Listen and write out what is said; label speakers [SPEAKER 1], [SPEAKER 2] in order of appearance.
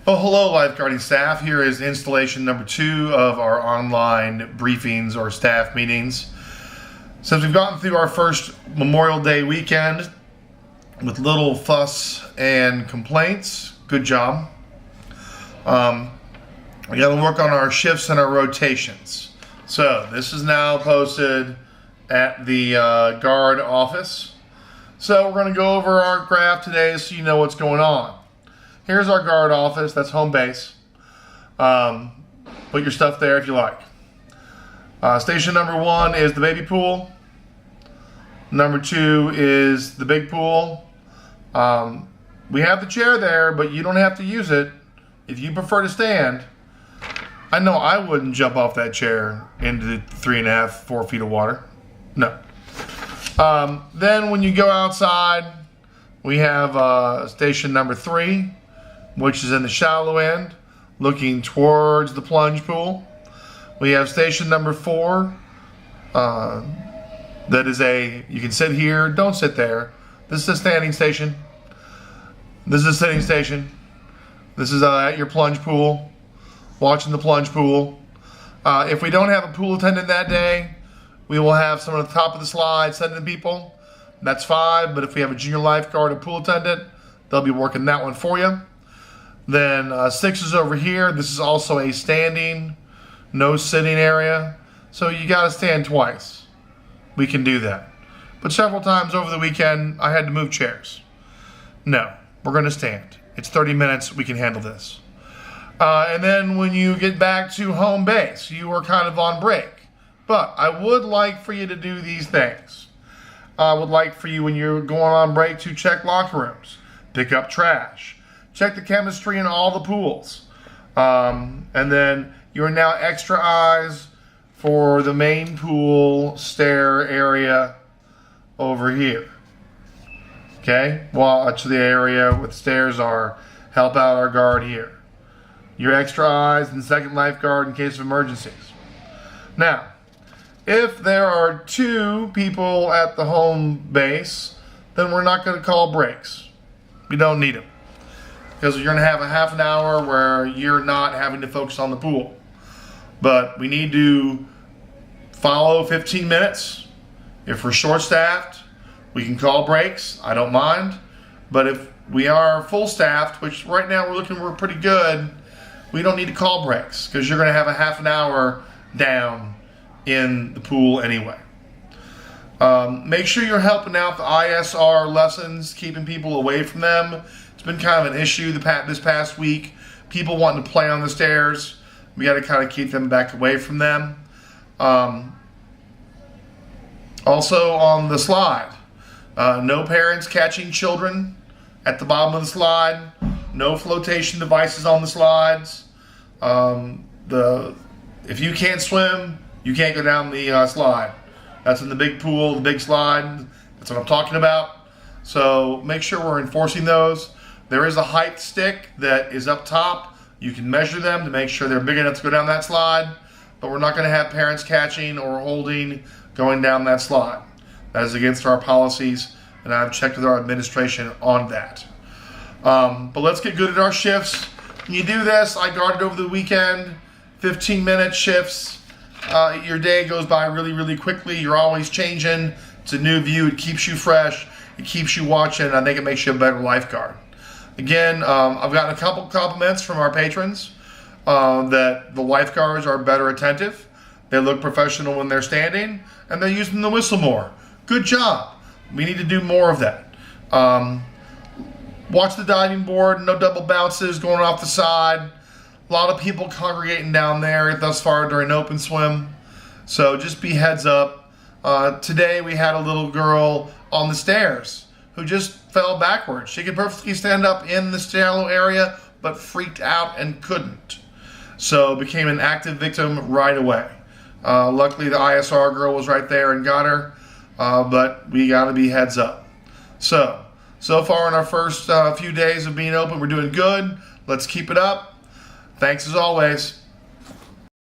[SPEAKER 1] Oh, hello, Lifeguarding staff. Here is installation number 2 of our online briefings or staff meetings. Since we've gotten through our first Memorial Day weekend with little fuss and complaints, good job. We got to work on our shifts and our rotations. So this is now posted at the guard office. So we're going to go over our graph today so you know what's going on. Here's our guard office. That's home base. Put your stuff there if you like. Station number 1 is the baby pool. Number 2 is the big pool. We have the chair there, but you don't have to use it if you prefer to stand. I know I wouldn't jump off that chair into the 3.5, 4 feet of water. No. Then when you go outside, we have station number 3, which is in the shallow end, looking towards the plunge pool. We have station number 4. That is you can sit here, don't sit there. This is a standing station. This is a sitting station. This is at your plunge pool, watching the plunge pool. If we don't have a pool attendant that day, we will have someone at the top of the slide sending people. That's 5, but if we have a junior lifeguard or pool attendant, they'll be working that one for you. Then 6 is over here. This is also a standing, no sitting area. So you got to stand twice. We can do that. But several times over the weekend, I had to move chairs. No, we're going to stand. It's 30 minutes. We can handle this. And then when you get back to home base, you are kind of on break. But I would like for you to do these things. I would like for you, when you're going on break, to check locker rooms, pick up trash, check the chemistry in all the pools. And then you're now extra eyes for the main pool stair area over here. Okay? Watch the area with stairs are. Help out our guard here. Your extra eyes and second lifeguard in case of emergencies. Now, if there are 2 people at the home base, then we're not going to call breaks. We don't need them. Because you're going to have a half an hour where you're not having to focus on the pool. But we need to follow 15 minutes. If we're short-staffed, we can call breaks. I don't mind. But if we are full-staffed, which right now we're pretty good, we don't need to call breaks because you're going to have a half an hour down in the pool anyway. Make sure you're helping out the ISR lessons, keeping people away from them. It's been kind of an issue this past week. People wanting to play on the stairs. We got to kind of keep them back away from them. Also on the slide, no parents catching children at the bottom of the slide. No flotation devices on the slides. If you can't swim, you can't go down the slide. That's in the big pool, the big slide. That's what I'm talking about. So make sure we're enforcing those. There is a height stick that is up top. You can measure them to make sure they're big enough to go down that slide. But we're not going to have parents catching or holding going down that slide. That is against our policies, and I've checked with our administration on that. But let's get good at our shifts. When you do this, I guarded over the weekend, 15-minute shifts. Your day goes by really, really quickly. You're always changing. It's a new view. It keeps you fresh. It keeps you watching. I think it makes you a better lifeguard. Again, I've gotten a couple compliments from our patrons that the lifeguards are better attentive. They look professional when they're standing, and they're using the whistle more. Good job. We need to do more of that. Watch the diving board. No double bounces going off the side. A lot of people congregating down there thus far during open swim. So just be heads up. Today we had a little girl on the stairs who just fell backwards. She could perfectly stand up in the shallow area, but freaked out and couldn't. So became an active victim right away. Luckily the ISR girl was right there and got her, but we gotta be heads up. So far in our first few days of being open, we're doing good. Let's keep it up. Thanks as always.